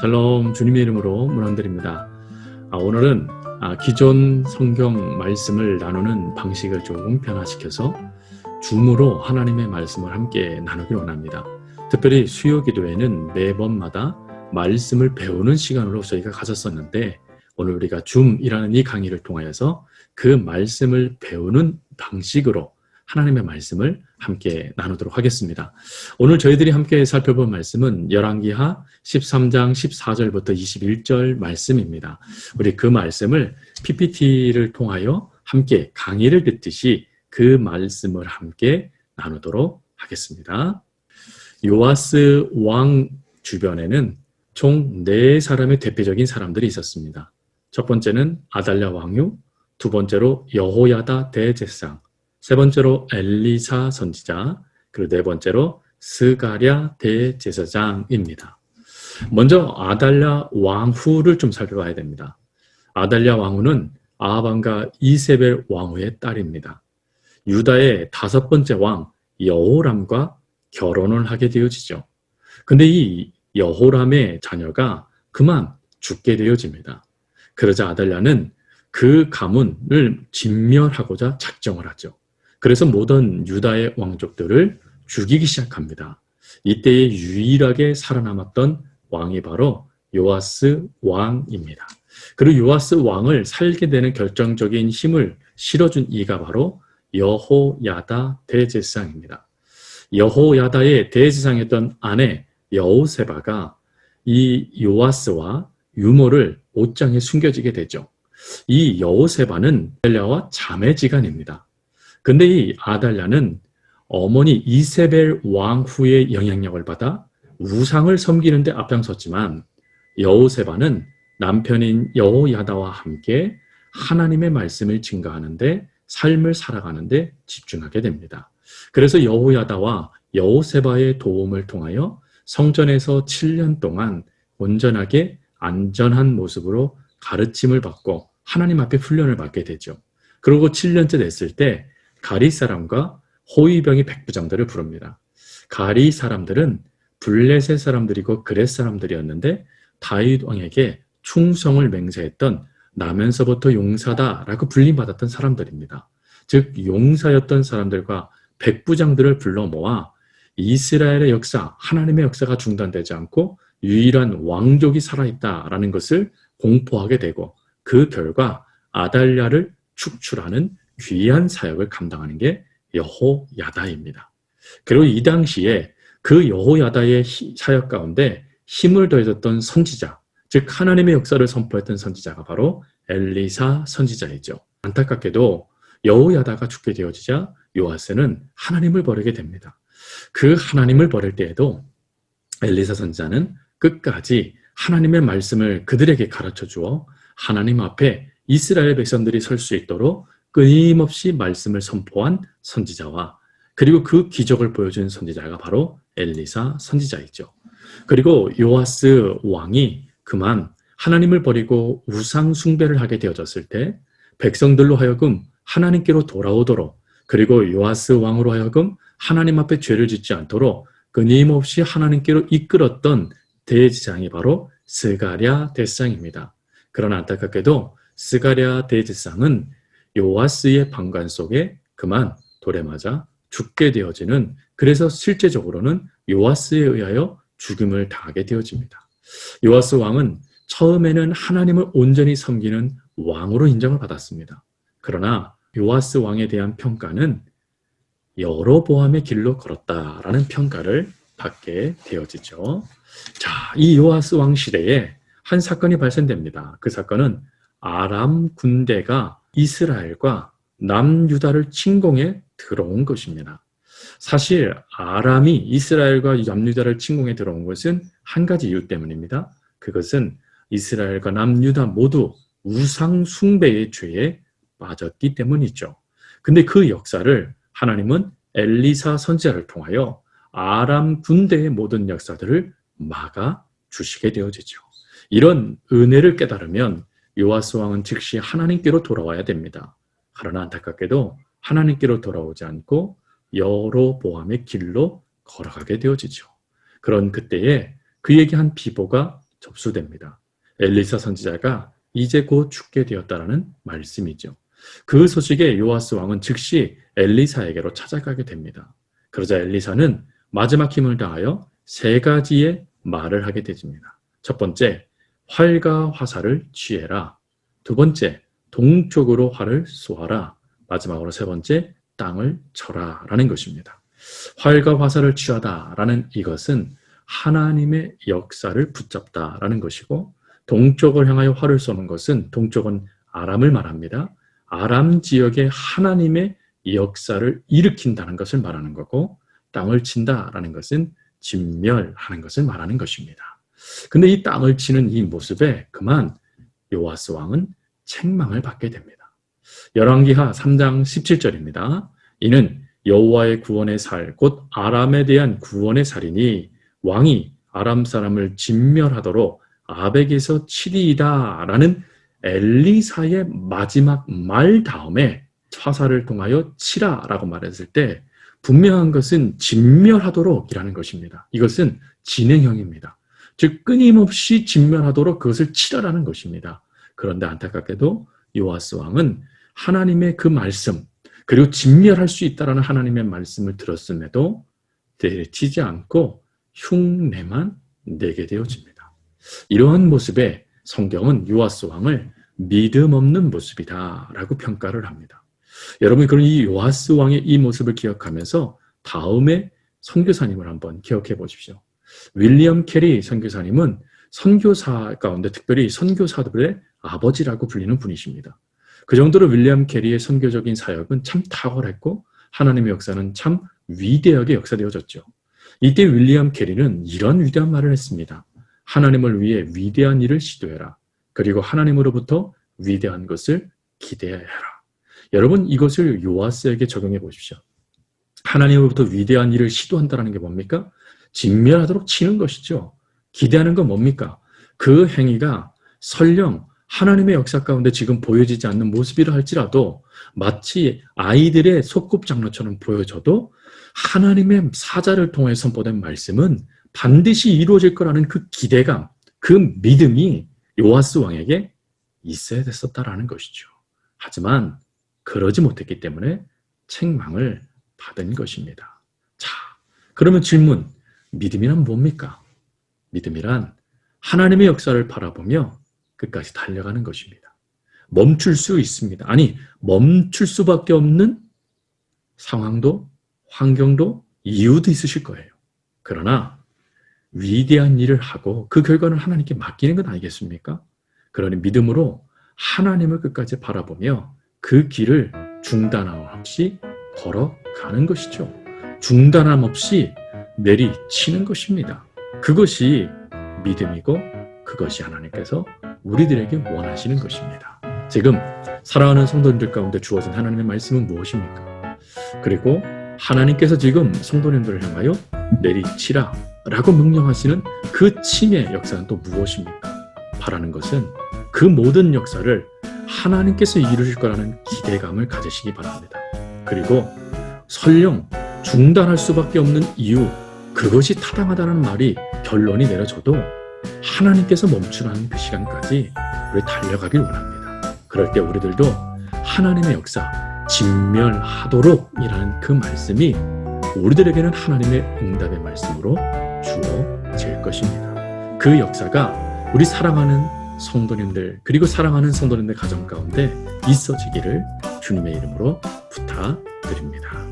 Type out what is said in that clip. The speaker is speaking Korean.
샬롬, 주님의 이름으로 문안드립니다. 오늘은 기존 성경 말씀을 나누는 방식을 조금 변화시켜서 줌으로 하나님의 말씀을 함께 나누길 원합니다. 특별히 수요 기도회는 매번마다 말씀을 배우는 시간으로 저희가 가졌었는데, 오늘 우리가 줌이라는 이 강의를 통하여서 그 말씀을 배우는 방식으로 하나님의 말씀을 함께 나누도록 하겠습니다. 오늘 저희들이 함께 살펴볼 말씀은 열왕기하 13장 14절부터 21절 말씀입니다. 우리 그 말씀을 PPT를 통하여 함께 강의를 듣듯이 그 말씀을 함께 나누도록 하겠습니다. 요아스 왕 주변에는 총 4사람의 대표적인 사람들이 있었습니다. 첫 번째는 아달랴 왕후, 두 번째로 여호야다 대제사장, 세 번째로 엘리사 선지자, 그리고 네 번째로 스가랴 대제사장입니다. 먼저 아달랴 왕후를 좀 살펴봐야 됩니다. 아달랴 왕후는 아합왕과 이세벨 왕후의 딸입니다. 유다의 5번째 왕 여호람과 결혼을 하게 되어지죠. 근데 이 여호람의 자녀가 그만 죽게 되어집니다. 그러자 아달랴는 그 가문을 진멸하고자 작정을 하죠. 그래서 모든 유다의 왕족들을 죽이기 시작합니다. 이때에 유일하게 살아남았던 왕이 바로 요아스 왕입니다. 그리고 요아스 왕을 살게 되는 결정적인 힘을 실어준 이가 바로 여호야다 대제사장입니다. 여호야다의 대제사장이었던 아내 여호세바가 이 요아스와 유모를 옷장에 숨겨지게 되죠. 이 여호세바는 아달랴와 자매지간입니다. 근데 이 아달랴는 어머니 이세벨 왕후의 영향력을 받아 우상을 섬기는 데 앞장섰지만, 여호세바는 남편인 여호야다와 함께 하나님의 말씀을 증거하는 데, 삶을 살아가는 데 집중하게 됩니다. 그래서 여호야다와 여호세바의 도움을 통하여 성전에서 7년 동안 온전하게 안전한 모습으로 가르침을 받고 하나님 앞에 훈련을 받게 되죠. 그리고 7년째 됐을 때 가리 사람과 호위병이 백부장들을 부릅니다. 가리 사람들은 블레셋 사람들이고 그렛 사람들이었는데 다윗 왕에게 충성을 맹세했던 나면서부터 용사다라고 불림받았던 사람들입니다. 즉 용사였던 사람들과 백부장들을 불러 모아 이스라엘의 역사, 하나님의 역사가 중단되지 않고 유일한 왕족이 살아있다라는 것을 공포하게 되고, 그 결과 아달랴를 축출하는 귀한 사역을 감당하는 게 여호야다입니다. 그리고 이 당시에 그 여호야다의 사역 가운데 힘을 더해줬던 선지자, 즉 하나님의 역사를 선포했던 선지자가 바로 엘리사 선지자이죠. 안타깝게도 여호야다가 죽게 되어지자 요아스는 하나님을 버리게 됩니다. 그 하나님을 버릴 때에도 엘리사 선지자는 끝까지 하나님의 말씀을 그들에게 가르쳐 주어 하나님 앞에 이스라엘 백성들이 설 수 있도록 끊임없이 말씀을 선포한 선지자와, 그리고 그 기적을 보여준 선지자가 바로 엘리사 선지자이죠. 그리고 요아스 왕이 그만 하나님을 버리고 우상 숭배를 하게 되어졌을 때 백성들로 하여금 하나님께로 돌아오도록, 그리고 요아스 왕으로 하여금 하나님 앞에 죄를 짓지 않도록 끊임없이 하나님께로 이끌었던 대제사장이 바로 스가랴 대제사장입니다. 그러나 안타깝게도 스가랴 대제사장은 요아스의 방관 속에 그만 돌에 맞아 죽게 되어지는, 그래서 실제적으로는 요아스에 의하여 죽음을 당하게 되어집니다. 요아스 왕은 처음에는 하나님을 온전히 섬기는 왕으로 인정을 받았습니다. 그러나 요아스 왕에 대한 평가는 여로보암의 길로 걸었다라는 평가를 받게 되어지죠. 자, 이 요아스 왕 시대에 한 사건이 발생됩니다. 그 사건은 아람 군대가 이스라엘과 남유다를 침공해 들어온 것입니다. 사실 아람이 이스라엘과 남유다를 침공해 들어온 것은 한 가지 이유 때문입니다. 그것은 이스라엘과 남유다 모두 우상 숭배의 죄에 빠졌기 때문이죠. 근데 그 역사를 하나님은 엘리사 선지자를 통하여 아람 군대의 모든 역사들을 막아 주시게 되어지죠. 이런 은혜를 깨달으면 요아스 왕은 즉시 하나님께로 돌아와야 됩니다. 그러나 안타깝게도 하나님께로 돌아오지 않고 여로보암의 길로 걸어가게 되어지죠. 그런 그때에 그에게 한 비보가 접수됩니다. 엘리사 선지자가 이제 곧 죽게 되었다라는 말씀이죠. 그 소식에 요아스 왕은 즉시 엘리사에게로 찾아가게 됩니다. 그러자 엘리사는 마지막 힘을 다하여 세 가지의 말을 하게 되집니다. 첫 번째, 활과 화살을 취해라. 두 번째, 동쪽으로 활을 쏘아라. 마지막으로 세 번째, 땅을 쳐라 라는 것입니다. 활과 화살을 취하다 라는 이것은 하나님의 역사를 붙잡다라는 것이고, 동쪽을 향하여 활을 쏘는 것은, 동쪽은 아람을 말합니다. 아람 지역에 하나님의 역사를 일으킨다는 것을 말하는 거고, 땅을 친다라는 것은 진멸하는 것을 말하는 것입니다. 근데 이 땅을 치는 이 모습에 그만 요아스 왕은 책망을 받게 됩니다. 열왕기하 3장 17절입니다. 이는 여호와의 구원의 살, 곧 아람에 대한 구원의 살이니 왕이 아람 사람을 진멸하도록 아벡에서 치리이다 라는 엘리사의 마지막 말 다음에 화살을 통하여 치라 라고 말했을 때 분명한 것은 진멸하도록 이라는 것입니다. 이것은 진행형입니다. 즉 끊임없이 진멸하도록 그것을 치라라는 것입니다. 그런데 안타깝게도 요아스 왕은 하나님의 그 말씀, 그리고 진멸할 수 있다라는 하나님의 말씀을 들었음에도 내치지 않고 흉내만 내게 되어집니다. 이러한 모습에 성경은 요아스 왕을 믿음 없는 모습이다라고 평가를 합니다. 여러분, 그런 이 요아스 왕의 이 모습을 기억하면서 다음에 선교사님을 한번 기억해 보십시오. 윌리엄 캐리 선교사님은 선교사 가운데 특별히 선교사들의 아버지라고 불리는 분이십니다. 그 정도로 윌리엄 캐리의 선교적인 사역은 참 탁월했고 하나님의 역사는 참 위대하게 역사되어졌죠. 이때 윌리엄 캐리는 이런 위대한 말을 했습니다. 하나님을 위해 위대한 일을 시도해라. 그리고 하나님으로부터 위대한 것을 기대해라. 여러분, 이것을 요아스에게 적용해 보십시오. 하나님으로부터 위대한 일을 시도한다는 게 뭡니까? 진멸하도록 치는 것이죠. 기대하는 건 뭡니까? 그 행위가 설령 하나님의 역사 가운데 지금 보여지지 않는 모습이라 할지라도 마치 아이들의 소꿉장난처럼 보여져도 하나님의 사자를 통해 선포된 말씀은 반드시 이루어질 거라는 그 기대감, 그 믿음이 요아스 왕에게 있어야 됐었다라는 것이죠. 하지만 그러지 못했기 때문에 책망을 받은 것입니다. 자, 그러면 질문, 믿음이란 뭡니까? 믿음이란 하나님의 역사를 바라보며 끝까지 달려가는 것입니다. 멈출 수 있습니다. 아니, 멈출 수밖에 없는 상황도, 환경도, 이유도 있으실 거예요. 그러나 위대한 일을 하고 그 결과는 하나님께 맡기는 것 아니겠습니까? 그러니 믿음으로 하나님을 끝까지 바라보며 그 길을 중단함 없이 걸어가는 것이죠. 중단함 없이 내리치는 것입니다. 그것이 믿음이고 그것이 하나님께서 우리들에게 원하시는 것입니다. 지금 사랑하는 성도님들 가운데 주어진 하나님의 말씀은 무엇입니까? 그리고 하나님께서 지금 성도님들을 향하여 내리치라 라고 명령하시는 그 침의 역사는 또 무엇입니까? 바라는 것은 그 모든 역사를 하나님께서 이루실 거라는 기대감을 가지시기 바랍니다. 그리고 설령 중단할 수밖에 없는 이유, 그것이 타당하다는 말이 결론이 내려져도 하나님께서 멈추라는 그 시간까지 우리 달려가길 원합니다. 그럴 때 우리들도 하나님의 역사, 진멸하도록 이라는 그 말씀이 우리들에게는 하나님의 응답의 말씀으로 주어질 것입니다. 그 역사가 우리 사랑하는 성도님들, 그리고 사랑하는 성도님들 가정 가운데 있어지기를 주님의 이름으로 부탁드립니다.